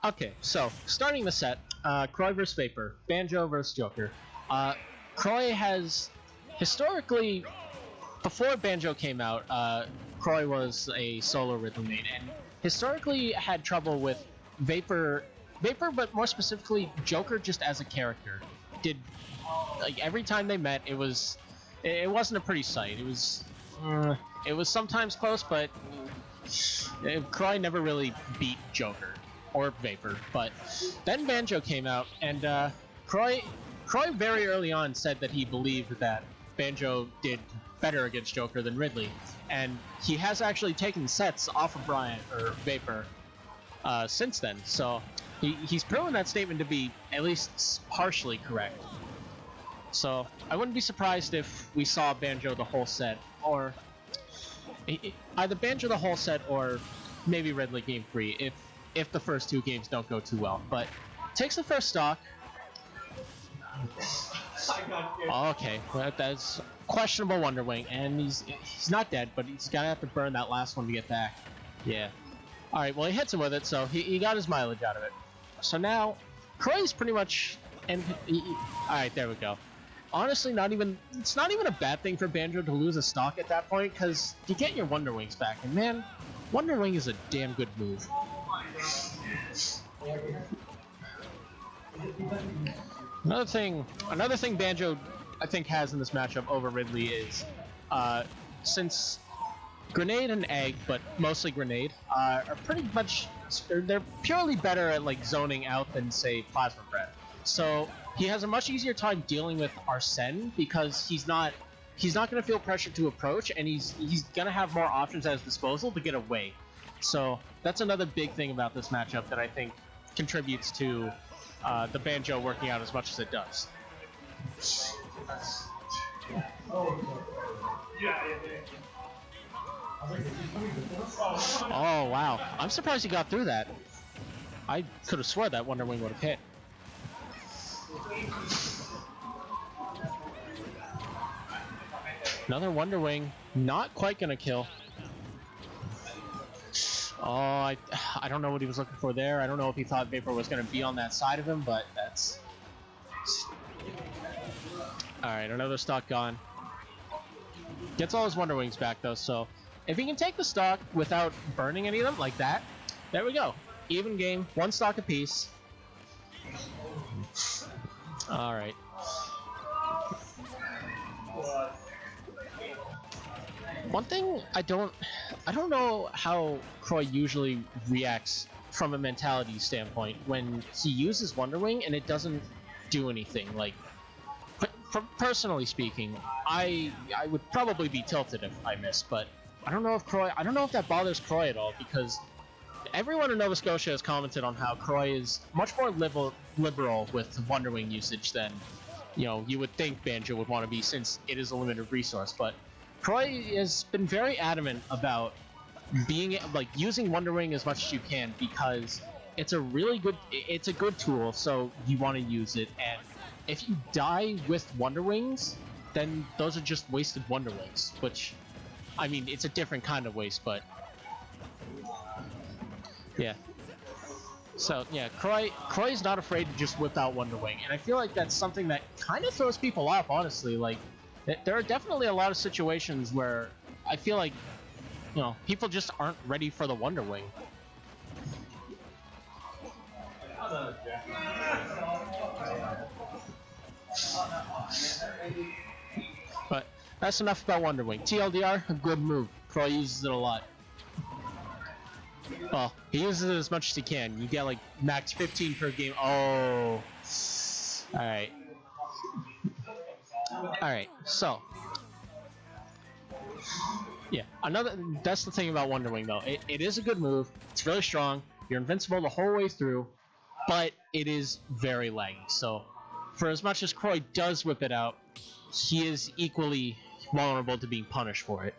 Okay, so starting the set, Croi vs Vapor, Banjo vs Joker. Croi has historically, before Banjo came out, Croi was a solo Ridley main, and historically had trouble with Vapor, but more specifically Joker just as a character. Did like every time they met, it wasn't a pretty sight. It was sometimes close, but Croi never really beat Joker or Vapor. But then Banjo came out, and Croi very early on said that he believed that Banjo did better against Joker than Ridley, and he has actually taken sets off of Vapor since then. So he's proven that statement to be at least partially correct. So I wouldn't be surprised if we saw Banjo the whole set, or either Banjo the whole set, or maybe Ridley game 3 if the first two games don't go too well. But takes the first stock. Okay, well, that's questionable Wonder Wing, and he's not dead, but he's gonna have to burn that last one to get back. Yeah. All right, well he hits him with it, so he got his mileage out of it. So now Croi's pretty much, and all right, there we go. Honestly, it's not even a bad thing for Banjo to lose a stock at that point, because you get your Wonder Wings back, and man, Wonder Wing is a damn good move. Another thing Banjo I think has in this matchup over Ridley is since Grenade and Egg, but mostly Grenade, are pretty much, they're purely better at like zoning out than say Plasma Breath. So he has a much easier time dealing with Arsene because he's not going to feel pressure to approach, and he's going to have more options at his disposal to get away. So that's another big thing about this matchup that I think contributes to the Banjo working out as much as it does. Oh wow, I'm surprised he got through that. I could have swore that Wonder Wing would have hit. Another Wonder Wing, not quite gonna kill. Oh, I don't know what he was looking for there. I don't know if he thought Vapor was gonna be on that side of him, but that's... Alright, another stock gone. Gets all his Wonder Wings back though, so if he can take the stock without burning any of them like that, there we go. Even game, one stock apiece. Alright. One thing I don't know how Croi usually reacts from a mentality standpoint when he uses Wonder Wing and it doesn't do anything. Like, personally speaking, I would probably be tilted if I missed, but I don't know if that bothers Croi at all, because everyone in Nova Scotia has commented on how Croi is much more liberal with Wonder Wing usage than, you know, you would think Banjo would want to be, since it is a limited resource. But Croi has been very adamant about using Wonder Wing as much as you can, because it's a good tool, so you want to use it. And if you die with Wonder Wings, then those are just wasted Wonder Wings, which, I mean, it's a different kind of waste, but yeah. So yeah, Croi's not afraid to just whip out Wonder Wing, and I feel like that's something that kind of throws people off, honestly. Like, there are definitely a lot of situations where I feel like, you know, people just aren't ready for the Wonder Wing. But that's enough about Wonder Wing. TLDR, a good move. Croi uses it a lot. Well, he uses it as much as he can. You get like max 15 per game. Oh. Alright. Alright, so. Yeah, that's the thing about Wonder Wing though. It is a good move. It's really strong. You're invincible the whole way through, but it is very laggy. So, for as much as Croi does whip it out, he is equally vulnerable to being punished for it.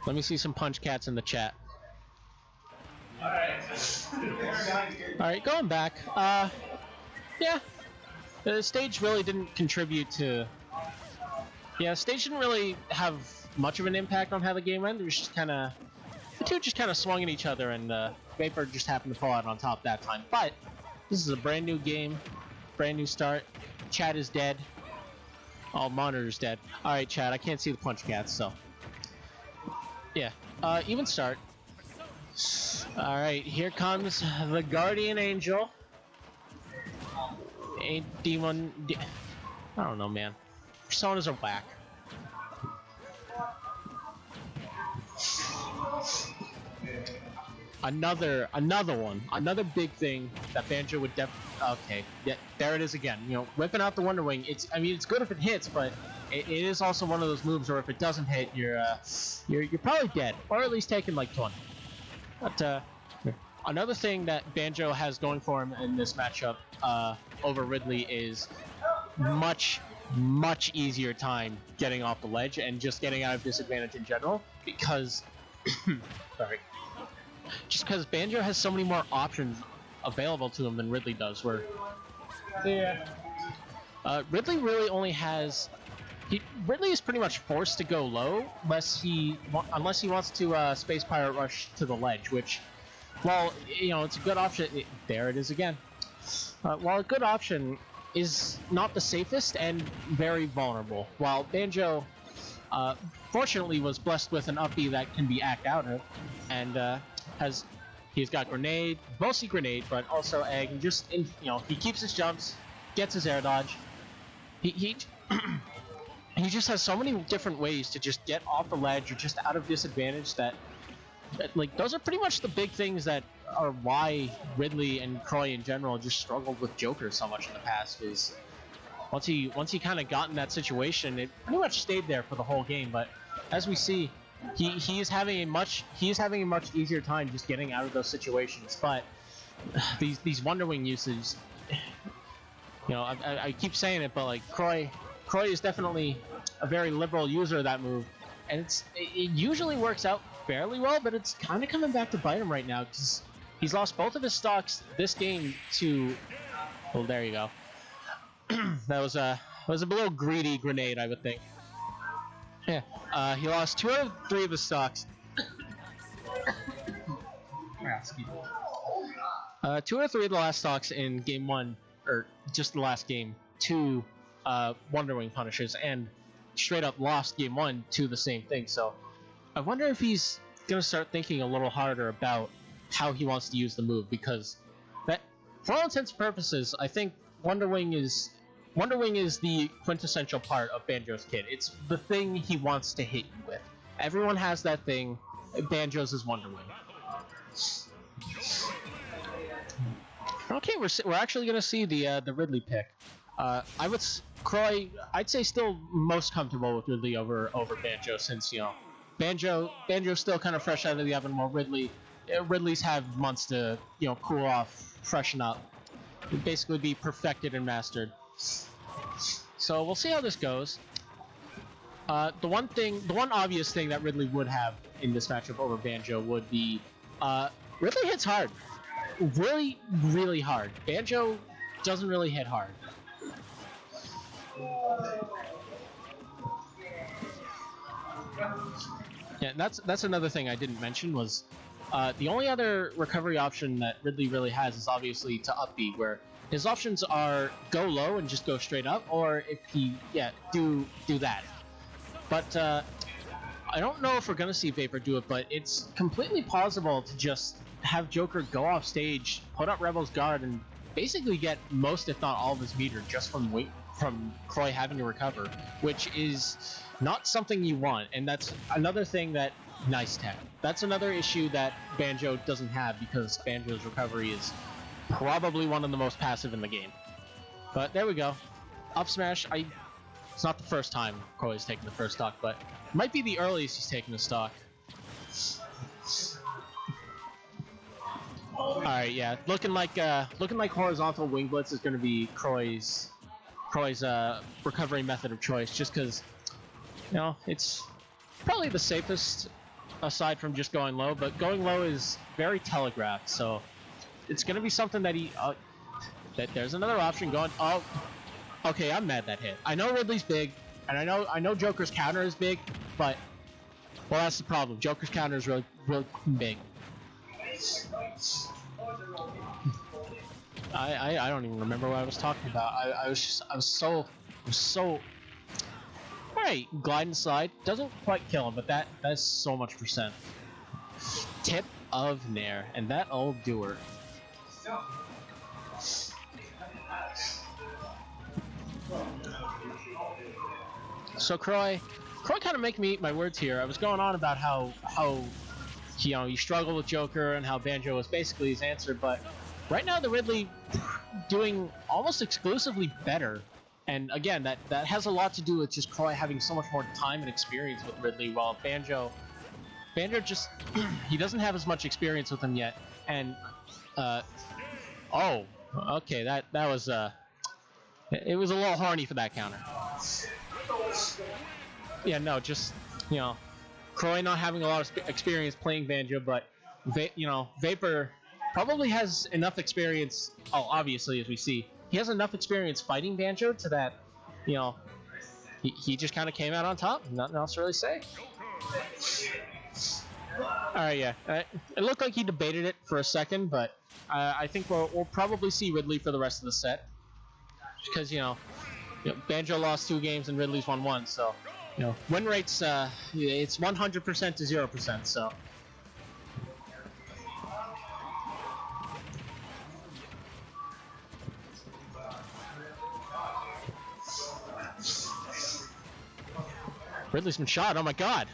Let me see some punch cats in the chat. Alright, going back. Yeah. The stage really didn't contribute to Yeah, stage didn't really have much of an impact on how the game went. It was just kind of the two just kind of swung at each other, and Vapor just happened to fall out on top that time. But this is a brand new game, brand new start. Chad is dead. Oh, monitor's dead. All right, Chad, I can't see the punch cats, so yeah. Even start. All right, here comes the Guardian Angel. A demon. I don't know, man. Personas are whack. Another one. Another big thing that Banjo would okay, yeah, there it is again. You know, whipping out the Wonder Wing. I mean, it's good if it hits, but it is also one of those moves where if it doesn't hit, you're probably dead, or at least taking like 20. But another thing that Banjo has going for him in this matchup over Ridley is much easier time getting off the ledge and just getting out of disadvantage in general, because sorry, just because Banjo has so many more options available to him than Ridley does. Where Ridley really only has Ridley is pretty much forced to go low unless he wants to Space Pirate Rush to the ledge, which, while you know it's a good option, there it is again. While a good option, is not the safest and very vulnerable. While Banjo, fortunately, was blessed with an up B that can be acted out of, and he's got grenade, mostly grenade, but also egg. And just he keeps his jumps, gets his air dodge. He he just has so many different ways to just get off the ledge or just out of disadvantage that like those are pretty much the big things that are why Ridley and Croi in general just struggled with Joker so much in the past. Is once he kind of got in that situation, it pretty much stayed there for the whole game. But as we see, he is having a much easier time just getting out of those situations. But these Wonder Wing uses, I keep saying it, but like Croi is definitely a very liberal user of that move, and it usually works out fairly well, but it's kind of coming back to bite him right now because he's lost both of his stocks this game to. Well, there you go. that was a little greedy grenade, I would think. Yeah, he lost 2 out of 3 of his stocks. 2 out of 3 of the last stocks in game 1, or just the last game, to Wonder Wing Punishers, and straight up lost game 1 to the same thing. So I wonder if he's gonna start thinking a little harder about how he wants to use the move, because that, for all intents and purposes, I think Wonder Wing is the quintessential part of Banjo's kit. It's the thing he wants to hit you with. Everyone has that thing. Banjo's is Wonder Wing. Okay, we're actually gonna see the Ridley pick. Croi, I'd say still most comfortable with Ridley over Banjo, since Banjo's still kind of fresh out of the oven, while Ridley's had months to cool off, freshen up, basically be perfected and mastered. So we'll see how this goes. The one obvious thing that Ridley would have in this matchup over Banjo would be Ridley hits hard, really, really hard. Banjo doesn't really hit hard. Yeah, that's another thing I didn't mention was the only other recovery option that Ridley really has is obviously to up B, where his options are go low and just go straight up, or if he do that. But I don't know if we're gonna see Vapor do it, but it's completely possible to just have Joker go off stage, put up Rebel's Guard, and basically get most, if not all, of his meter just from Croi having to recover, which is not something you want. And that's another thing that nice tech. That's another issue that Banjo doesn't have, because Banjo's recovery is probably one of the most passive in the game. But there we go. Up smash. It's not the first time Croi's taken the first stock, but it might be the earliest he's taken a stock. All right, yeah, looking like horizontal wing blitz is going to be Croi's recovery method of choice, just because it's probably the safest aside from just going low, but going low is very telegraphed, so it's going to be something that that there's another option going. Oh, okay, I'm mad that hit. I know Ridley's big. And I know Joker's counter is big, but well, that's the problem. Joker's counter is really big. I don't even remember what I was talking about. I was so. Alright, glide and slide. Doesn't quite kill him, but that's so much percent. Tip of Nair, and that'll do her. So Croi kind of making me eat my words here. I was going on about how you struggle with Joker and how Banjo was basically his answer, but right now the Ridley doing almost exclusively better. And again, that has a lot to do with just Croi having so much more time and experience with Ridley, while Banjo just he doesn't have as much experience with him yet. And oh, okay, that was it was a little horny for that counter. Yeah, no, just Croi not having a lot of experience playing Banjo, but Vapor probably has enough experience. Oh, obviously, as we see, he has enough experience fighting Banjo to that, he just kind of came out on top. Nothing else to really say. Alright, yeah. It looked like he debated it for a second, but I think we'll probably see Ridley for the rest of the set. Because, Banjo lost 2 games and Ridley's won 1, so, win rate's, it's 100% to 0%, so. Ridley's been shot, oh my god!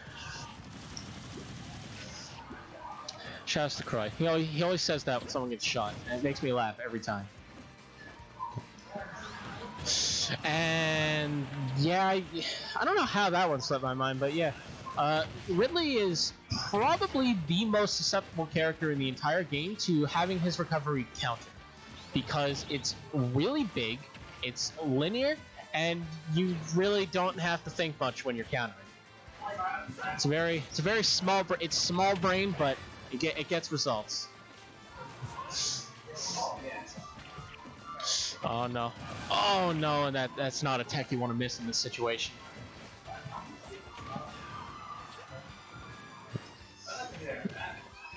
Shouts to Croi. He always says that when someone gets shot, and it makes me laugh every time. And yeah, I don't know how that one slipped my mind, but yeah. Ridley is probably the most susceptible character in the entire game to having his recovery counted. Because it's really big, it's linear, and you really don't have to think much when you're countering. It's a very small brain, but it gets results. Oh no. Oh no, and that's not a tech you want to miss in this situation.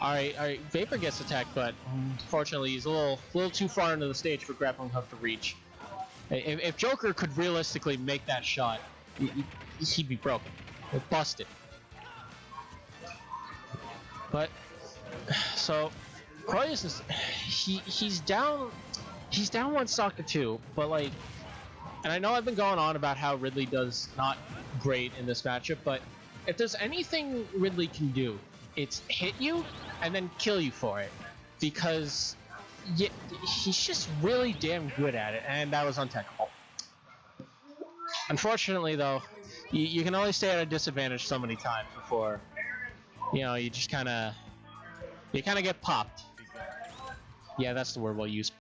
Alright, Vapor gets attacked, but unfortunately he's a little too far into the stage for grappling hook to reach. If Joker could realistically make that shot, he'd be broken. Or busted. But so Croi is he's down 1 stock to 2, but like, and I know I've been going on about how Ridley does not great in this matchup, but if there's anything Ridley can do, it's hit you and then kill you for it, because he's just really damn good at it, and that was untechable. Unfortunately, though, you can only stay at a disadvantage so many times before, you just kind of get popped. Yeah, that's the word we'll use.